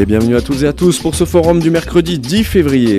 bienvenue à toutes et à tous pour ce forum du mercredi 10 février.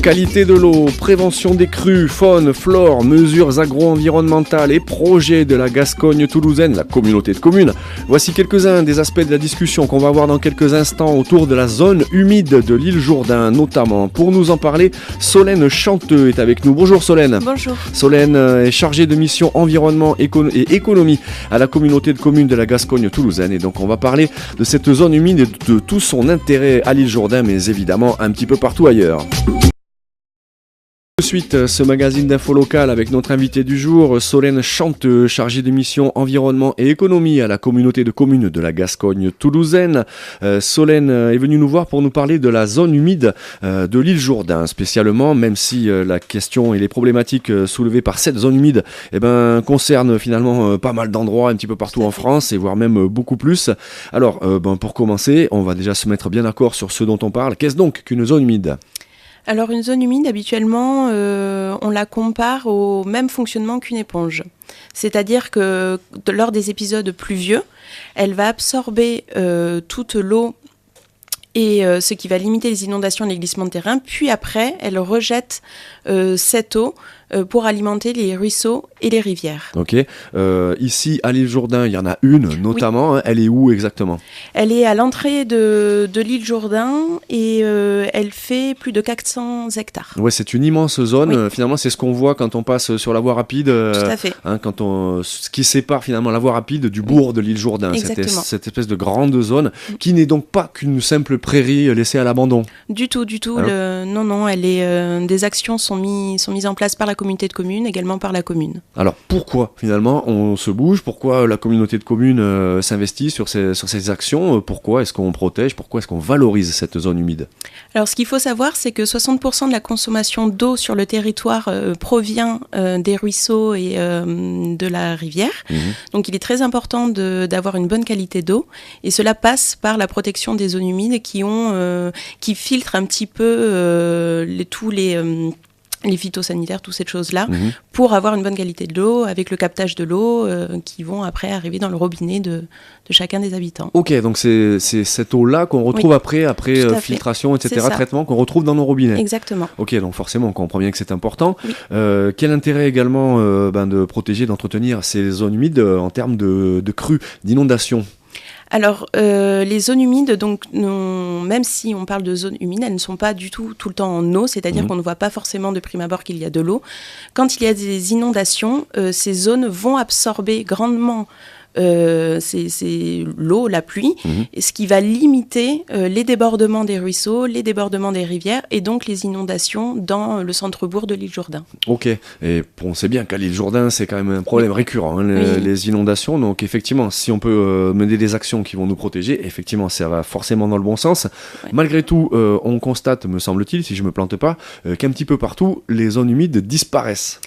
Qualité de l'eau, prévention des crues, faune, flore, mesures agro-environnementales et projets de la Gascogne toulousaine, la communauté de communes. Voici quelques-uns des aspects de la discussion qu'on va avoir dans quelques instants autour de la zone humide de l'île Jourdain notamment. Pour nous en parler, Solène Chanteux est avec nous. Bonjour Solène. Bonjour. Solène est chargée de mission environnement et économie à la communauté de communes de la Gascogne toulousaine. Et donc on va parler de cette zone humide et de tout son intérêt à l'île Jourdain, mais évidemment un petit peu partout ailleurs. De suite, ce magazine d'info locale avec notre invité du jour, Solène Chanteux, chargée de mission environnement et économie à la communauté de communes de la Gascogne toulousaine. Solène est venue nous voir pour nous parler de la zone humide de l'île Jourdain spécialement, même si la question et les problématiques soulevées par cette zone humide concernent finalement pas mal d'endroits un petit peu partout en France et voire même beaucoup plus. Alors, pour commencer, on va déjà se mettre bien d'accord sur ce dont on parle. Qu'est-ce donc qu'une zone humide ? Alors une zone humide, habituellement, on la compare au même fonctionnement qu'une éponge. C'est-à-dire que lors des épisodes pluvieux, elle va absorber toute l'eau et ce qui va limiter les inondations et les glissements de terrain. Puis après, elle rejette cette eau pour alimenter les ruisseaux et les rivières. Ok. Ici, à l'île Jourdain, il y en a une notamment. Oui. Elle est où exactement ? Elle est à l'entrée de l'île Jourdain et elle fait plus de 400 hectares. Ouais, c'est une immense zone. Oui. Finalement, c'est ce qu'on voit quand on passe sur la voie rapide. Tout à fait. Ce qui sépare finalement la voie rapide du bourg de l'île Jourdain. Exactement. Cette espèce de grande zone qui n'est donc pas qu'une simple prairie laissée à l'abandon. Du tout. Non, elle est, des actions sont mises en place par la communauté de communes, également par la commune. Alors pourquoi finalement on se bouge ? Pourquoi la communauté de communes s'investit sur ces actions ? Pourquoi est-ce qu'on protège ? Pourquoi est-ce qu'on valorise cette zone humide ? Alors ce qu'il faut savoir, c'est que 60% de la consommation d'eau sur le territoire provient des ruisseaux et de la rivière. Mmh. Donc il est très important d'avoir une bonne qualité d'eau et cela passe par la protection des zones humides qui filtrent un petit peu tous les phytosanitaires, toutes ces choses-là, pour avoir une bonne qualité de l'eau, avec le captage de l'eau qui vont après arriver dans le robinet de chacun des habitants. Ok, donc c'est cette eau-là qu'on retrouve après filtration, etc., traitement, qu'on retrouve dans nos robinets. Exactement. Ok, donc forcément, on comprend bien que c'est important. Oui. Quel intérêt également de protéger, d'entretenir ces zones humides en termes de crues, d'inondations ? Alors, les zones humides, donc, même si on parle de zones humides, elles ne sont pas du tout le temps en eau, c'est-à-dire qu'on ne voit pas forcément de prime abord qu'il y a de l'eau. Quand il y a des inondations, ces zones vont absorber grandement c'est l'eau, la pluie, ce qui va limiter les débordements des ruisseaux, les débordements des rivières et donc les inondations dans le centre-bourg de l'île Jourdain. Ok, et on sait bien qu'à l'île Jourdain, c'est quand même un problème récurrent, les inondations. Donc effectivement, si on peut mener des actions qui vont nous protéger, effectivement, ça va forcément dans le bon sens. Ouais. Malgré tout, on constate, me semble-t-il, si je ne me plante pas, qu'un petit peu partout, les zones humides disparaissent.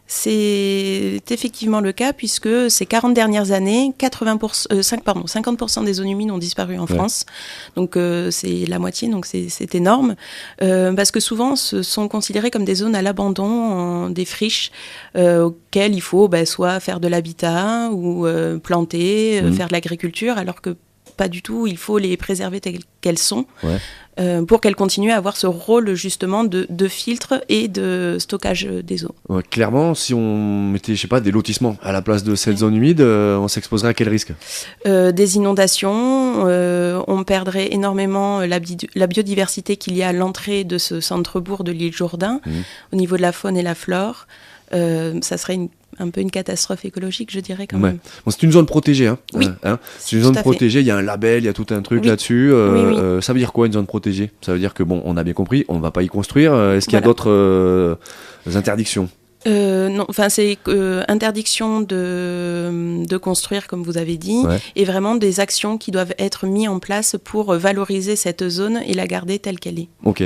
C'est effectivement le cas puisque ces 40 dernières années, 50% des zones humides ont disparu en France. Donc c'est la moitié, donc c'est énorme. Parce que souvent, ce sont considérées comme des zones à l'abandon, des friches auxquelles il faut soit faire de l'habitat ou planter, faire de l'agriculture, alors que pas du tout, il faut les préserver telles qu'elles sont. Ouais. Pour qu'elles continuent à avoir ce rôle justement de filtre et de stockage des eaux. Ouais, clairement, si on mettait, des lotissements à la place de cette zone humide, on s'exposerait à quel risque ? Des inondations, on perdrait énormément la biodiversité qu'il y a à l'entrée de ce centre-bourg de l'île Jourdain, au niveau de la faune et la flore. Ça serait un peu une catastrophe écologique, je dirais quand même. Bon, c'est une zone protégée. Oui. C'est une zone protégée, il y a un label, il y a tout un truc là-dessus. Ça veut dire quoi une zone protégée ? Ça veut dire que, on a bien compris, on ne va pas y construire. Est-ce qu'il y a d'autres interdictions ? Non, c'est interdiction de construire, comme vous avez dit, et vraiment des actions qui doivent être mises en place pour valoriser cette zone et la garder telle qu'elle est. Ok.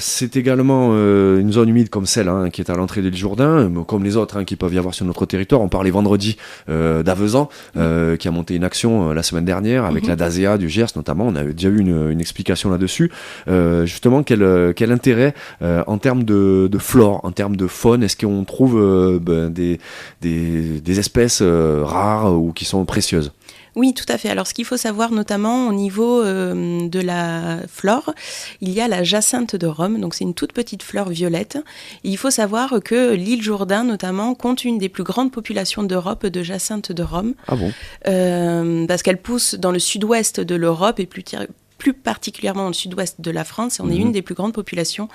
C'est également une zone humide comme celle qui est à l'entrée de l'île Jourdain, comme les autres qui peuvent y avoir sur notre territoire. On parlait vendredi d'Avezan, qui a monté une action la semaine dernière avec la DASEA du Gers notamment. On avait déjà eu une explication là-dessus. Justement, quel intérêt en termes de flore, en termes de faune, zone, est-ce qu'on trouve des espèces rares ou qui sont précieuses? Oui, tout à fait. Alors, ce qu'il faut savoir, notamment au niveau de la flore, il y a la jacinthe de Rome. Donc, c'est une toute petite fleur violette. Et il faut savoir que l'île Jourdain, notamment, compte une des plus grandes populations d'Europe de jacinthe de Rome. Ah bon? Parce qu'elle pousse dans le sud-ouest de l'Europe et plus particulièrement dans le sud-ouest de la France, et on est une des plus grandes populations.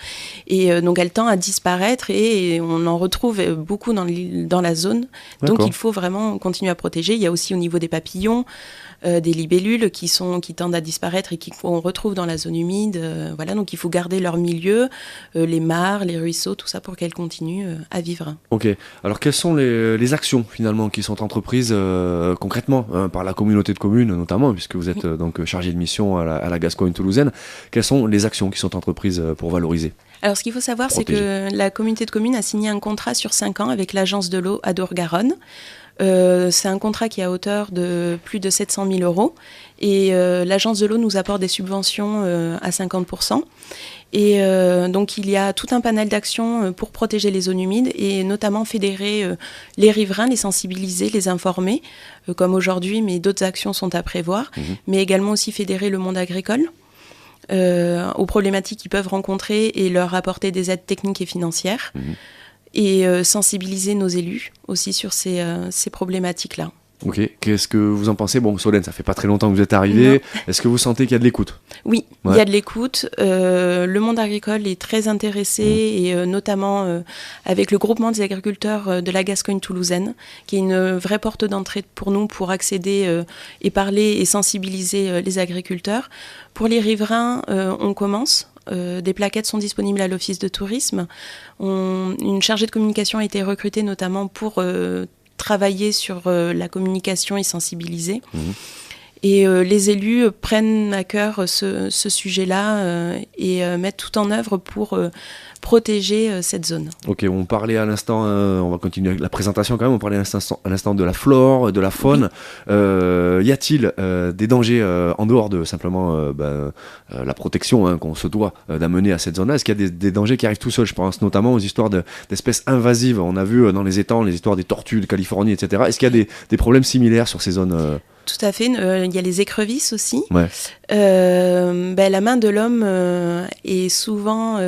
Et donc, elle tend à disparaître et on en retrouve beaucoup dans la zone. D'accord. Donc, il faut vraiment continuer à protéger. Il y a aussi au niveau des papillons, des libellules qui tendent à disparaître et qu'on retrouve dans la zone humide. Voilà, donc il faut garder leur milieu, les mares, les ruisseaux, tout ça pour qu'elles continuent à vivre. Ok. Alors, quelles sont les actions finalement qui sont entreprises concrètement par la communauté de communes, notamment, puisque vous êtes donc chargé de mission à la Gascogne toulousaine. Quelles sont les actions qui sont entreprises pour valoriser? Alors, ce qu'il faut savoir, c'est que la communauté de communes a signé un contrat sur 5 ans avec l'agence de l'eau Adour-Garonne. C'est un contrat qui est à hauteur de plus de 700 000 euros et l'agence de l'eau nous apporte des subventions à 50%. Et donc il y a tout un panel d'actions pour protéger les zones humides et notamment fédérer les riverains, les sensibiliser, les informer, comme aujourd'hui, mais d'autres actions sont à prévoir, mais également aussi fédérer le monde agricole aux problématiques qu'ils peuvent rencontrer et leur apporter des aides techniques et financières. Et sensibiliser nos élus aussi sur ces problématiques-là. Ok, qu'est-ce que vous en pensez? Bon, Solène, ça fait pas très longtemps que vous êtes arrivée. Est-ce que vous sentez qu'il y a de l'écoute? Oui, il y a de l'écoute. Le monde agricole est très intéressé, et notamment avec le groupement des agriculteurs de la Gascogne toulousaine, qui est une vraie porte d'entrée pour nous pour accéder et parler et sensibiliser les agriculteurs. Pour les riverains, on commence. Des plaquettes sont disponibles à l'office de tourisme. Une chargée de communication a été recrutée notamment pour travailler sur la communication et sensibiliser. Et les élus prennent à cœur ce sujet-là et mettent tout en œuvre pour protéger cette zone. Ok, on parlait à l'instant, on va continuer avec la présentation quand même, on parlait à l'instant de la flore, de la faune. Y a-t-il des dangers en dehors de simplement la protection qu'on se doit d'amener à cette zone-là? Est-ce qu'il y a des dangers qui arrivent tout seuls? Je pense notamment aux histoires d'espèces invasives. On a vu dans les étangs les histoires des tortues de Californie, etc. Est-ce qu'il y a des problèmes similaires sur ces zones Tout à fait. Il y a les écrevisses aussi. Ouais. La main de l'homme est souvent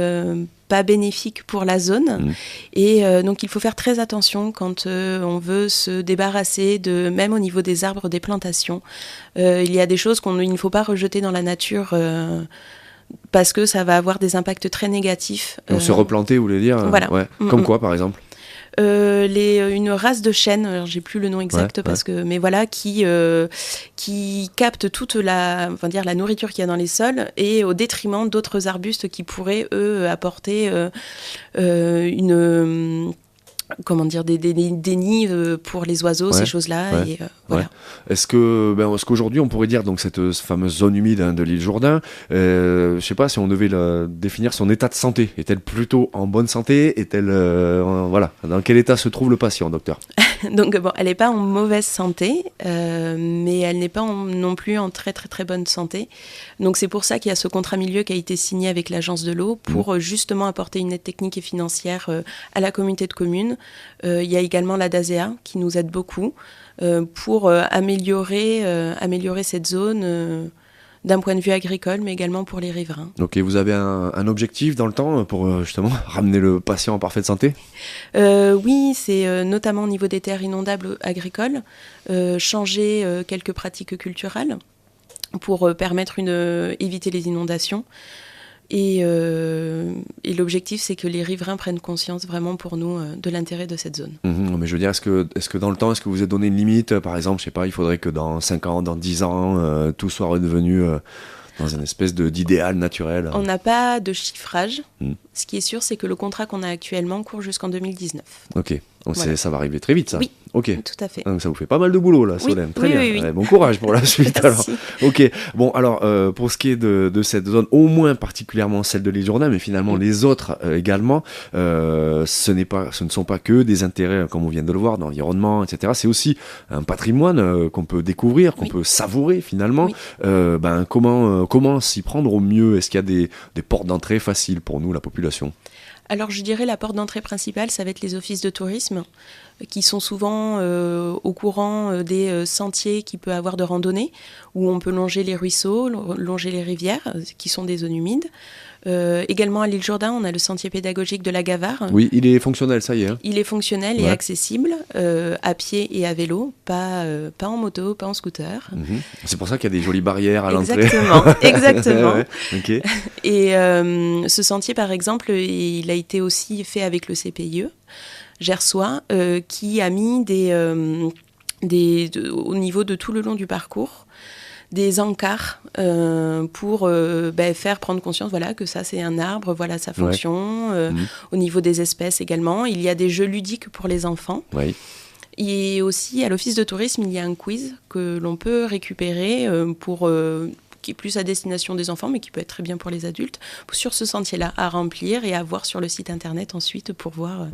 pas bénéfique pour la zone. Et donc, il faut faire très attention quand on veut se débarrasser même au niveau des arbres, des plantations. Il y a des choses qu'il ne faut pas rejeter dans la nature parce que ça va avoir des impacts très négatifs. Se replanter, vous voulez dire? Voilà. Ouais. Comme quoi, par exemple? Une race de chêne, alors j'ai plus le nom exact mais voilà, qui capte toute la nourriture qu'il y a dans les sols et au détriment d'autres arbustes qui pourraient eux apporter des nids pour les oiseaux, ces choses-là. Et, voilà. Est-ce qu'aujourd'hui on pourrait dire donc cette fameuse zone humide de l'île Jourdain, je sais pas si on devait définir son état de santé, est-elle plutôt en bonne santé, est-elle dans quel état se trouve le patient, docteur? Donc elle n'est pas en mauvaise santé, mais elle n'est pas non plus en très très très bonne santé. Donc c'est pour ça qu'il y a ce contrat milieu qui a été signé avec l'agence de l'eau pour justement apporter une aide technique et financière à la communauté de communes. Il y a également la DASEA qui nous aide beaucoup pour améliorer cette zone d'un point de vue agricole, mais également pour les riverains. Ok, vous avez un objectif dans le temps pour justement ramener le patient en parfaite santé? Oui, c'est notamment au niveau des terres inondables agricoles, changer quelques pratiques culturelles pour permettre éviter les inondations. Et l'objectif, c'est que les riverains prennent conscience vraiment pour nous de l'intérêt de cette zone. Mais je veux dire, est-ce que dans le temps, est-ce que vous avez donné une limite? Par exemple, je sais pas, il faudrait que dans 5 ans, dans 10 ans, tout soit redevenu dans une espèce d'idéal naturel. On n'a pas de chiffrage. Ce qui est sûr, c'est que le contrat qu'on a actuellement court jusqu'en 2019. Ok, donc ça va arriver très vite, ça. Oui, ok. Tout à fait. Donc ça vous fait pas mal de boulot, là, Solène. Très bien. Oui. Bon courage pour la suite, alors. Ok, bon, alors, pour ce qui est de cette zone, au moins particulièrement celle de l'île Jourdain, mais finalement les autres également, ce ne sont pas que des intérêts, comme on vient de le voir, d'environnement, etc. C'est aussi un patrimoine qu'on peut découvrir, qu'on peut savourer, finalement. Comment s'y prendre au mieux? Est-ce qu'il y a des portes d'entrée faciles pour nous, la population? Alors je dirais la porte d'entrée principale, ça va être les offices de tourisme qui sont souvent au courant des sentiers qu'il peut avoir de randonnée, où on peut longer les ruisseaux, longer les rivières, qui sont des zones humides. Également à l'île Jourdain, on a le sentier pédagogique de la Gavard. Oui, il est fonctionnel, ça y est. Hein. Il est fonctionnel et accessible, à pied et à vélo, pas en moto, pas en scooter. C'est pour ça qu'il y a des jolies barrières à l'entrée. Exactement. Ouais, okay. Et ce sentier, par exemple, il a été aussi fait avec le CPIE gersois, qui a mis au niveau de tout le long du parcours, des encarts pour faire prendre conscience que ça c'est un arbre, voilà sa fonction, au niveau des espèces également. Il y a des jeux ludiques pour les enfants. Oui. Et aussi à l'office de tourisme, il y a un quiz que l'on peut récupérer qui est plus à destination des enfants, mais qui peut être très bien pour les adultes, sur ce sentier-là, à remplir et à voir sur le site internet ensuite pour voir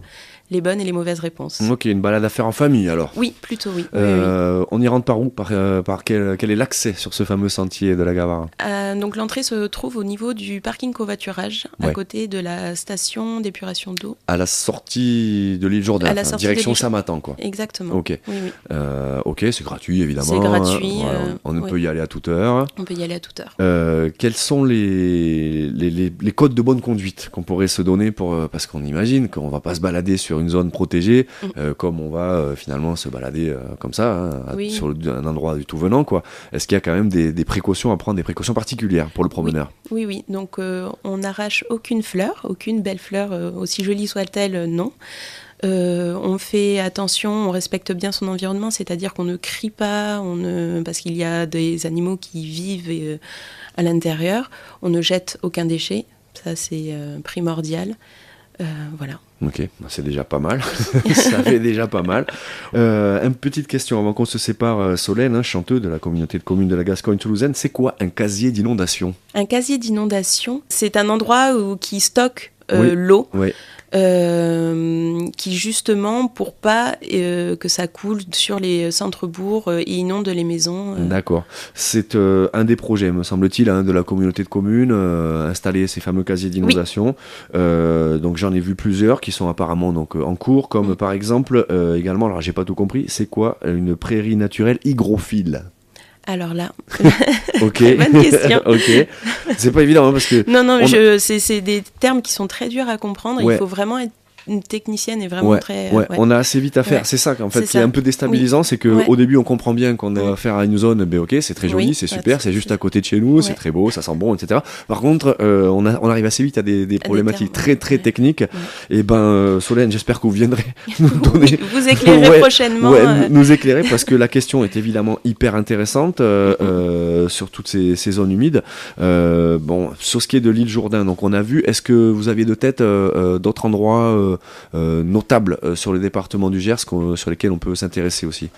les bonnes et les mauvaises réponses. Ok, une balade à faire en famille alors. Oui, plutôt oui. On y rentre par où ? Par quel est l'accès sur ce fameux sentier de la Gavard ? Donc l'entrée se trouve au niveau du parking covoiturage, à côté de la station d'épuration d'eau. À la sortie de l'île Jourdain, direction Samatan quoi. Exactement. Ok. Oui. Ok, c'est gratuit évidemment. C'est gratuit. On peut y aller à toute heure. On peut y aller à toute heure. Quels sont les codes de bonne conduite qu'on pourrait se donner parce qu'on imagine qu'on va pas se balader sur une zone protégée comme on va finalement se balader comme ça sur un endroit du tout venant quoi. Est-ce qu'il y a quand même des précautions à prendre, des précautions particulières pour le promeneur ? Oui. Donc on n'arrache aucune fleur, aucune belle fleur, aussi jolie soit-elle, non. On fait attention, on respecte bien son environnement, c'est-à-dire qu'on ne crie pas, parce qu'il y a des animaux qui vivent à l'intérieur. On ne jette aucun déchet, ça c'est primordial. Voilà. Ok, c'est déjà pas mal. Ça fait déjà pas mal. Une petite question avant qu'on se sépare, Solène, chanteuse de la communauté de communes de la Gascogne toulousaine, c'est quoi un casier d'inondation ? Un casier d'inondation, c'est un endroit qui stocke l'eau. Oui. Qui justement pour pas que ça coule sur les centres-bourgs et inonde les maisons. D'accord. C'est un des projets, me semble-t-il, de la communauté de communes, installer ces fameux casiers d'inondation. Oui. Donc j'en ai vu plusieurs qui sont apparemment donc en cours, comme par exemple également, alors j'ai pas tout compris, c'est quoi une prairie naturelle hygrophile ? Alors là, okay. Bonne question. Ok, c'est pas évident parce que non, c'est des termes qui sont très durs à comprendre. Il faut vraiment être une technicienne est vraiment très... On a assez vite à faire. C'est ça, en fait, qui est un peu déstabilisant, c'est qu'au début, on comprend bien qu'on a affaire à une zone, ok, c'est très joli, c'est super, c'est juste à côté de chez nous, c'est très beau, ça sent bon, etc. Par contre, on arrive assez vite à des problématiques très techniques. Et Solène, j'espère que vous viendrez nous donner... Vous éclairez prochainement. Nous éclairer, parce que la question est évidemment hyper intéressante sur toutes ces zones humides. Sur ce qui est de l'île Jourdain, donc on a vu, est-ce que vous aviez de tête d'autres endroits notables sur le département du Gers sur lesquels on peut s'intéresser aussi?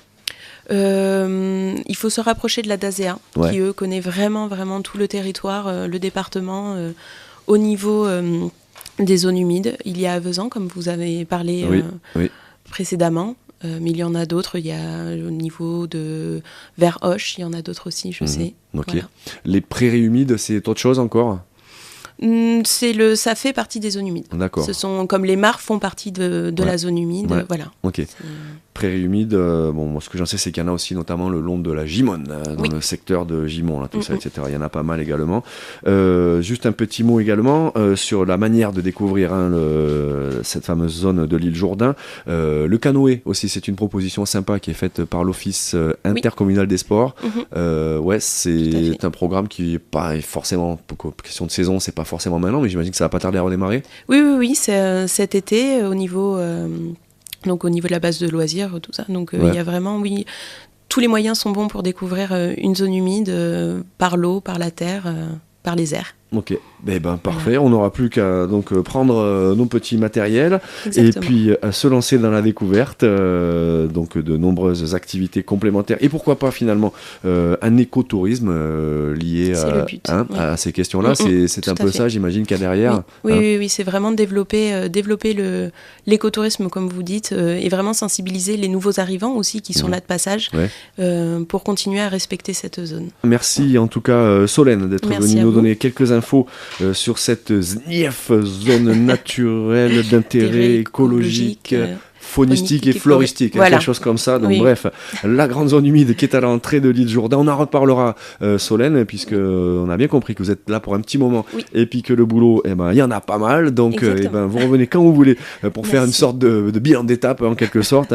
Il faut se rapprocher de la DASEA qui eux connaît vraiment tout le territoire, le département au niveau des zones humides. Il y a Avezan comme vous avez parlé précédemment, mais il y en a d'autres. Il y a au niveau de vers Auch, il y en a d'autres aussi, je sais. Okay. Voilà. Les prairies humides, c'est autre chose encore? Ça fait partie des zones humides. D'accord. Ce sont comme les mares font partie de la zone humide. Voilà. Ok. Prairies humides, moi ce que j'en sais c'est qu'il y en a aussi notamment le long de la Gimonne, dans le secteur de Gimont, là, tout ça, etc. Il y en a pas mal également. Juste un petit mot également sur la manière de découvrir cette fameuse zone de l'île Jourdain. Le canoë aussi, c'est une proposition sympa qui est faite par l'Office intercommunal des sports. C'est un programme qui n'est pas forcément, pour question de saison, c'est pas forcément maintenant, mais j'imagine que ça va pas tarder à redémarrer. Oui, c'est cet été au niveau... Donc au niveau de la base de loisirs, tout ça. Donc il y a vraiment, tous les moyens sont bons pour découvrir une zone humide par l'eau, par la terre, par les airs. Ok, parfait. On n'aura plus qu'à prendre nos petits matériels. Exactement. Et puis se lancer dans la découverte donc de nombreuses activités complémentaires et pourquoi pas finalement un écotourisme lié à ces questions-là. C'est un peu ça, j'imagine, qu'il y a derrière. Oui, c'est vraiment développer l'écotourisme comme vous dites et vraiment sensibiliser les nouveaux arrivants aussi qui sont là de passage pour continuer à respecter cette zone. Merci en tout cas Solène d'être venue nous donner quelques infos sur cette ZNIEF, zone naturelle d'intérêt écologique, faunistique et floristique, quelque chose comme ça. Donc bref, la grande zone humide qui est à l'entrée de l'île Jourdain. On en reparlera, Solène, puisque on a bien compris que vous êtes là pour un petit moment et puis que le boulot, il y en a pas mal. Donc vous revenez quand vous voulez pour faire une sorte de bilan d'étape en quelque sorte.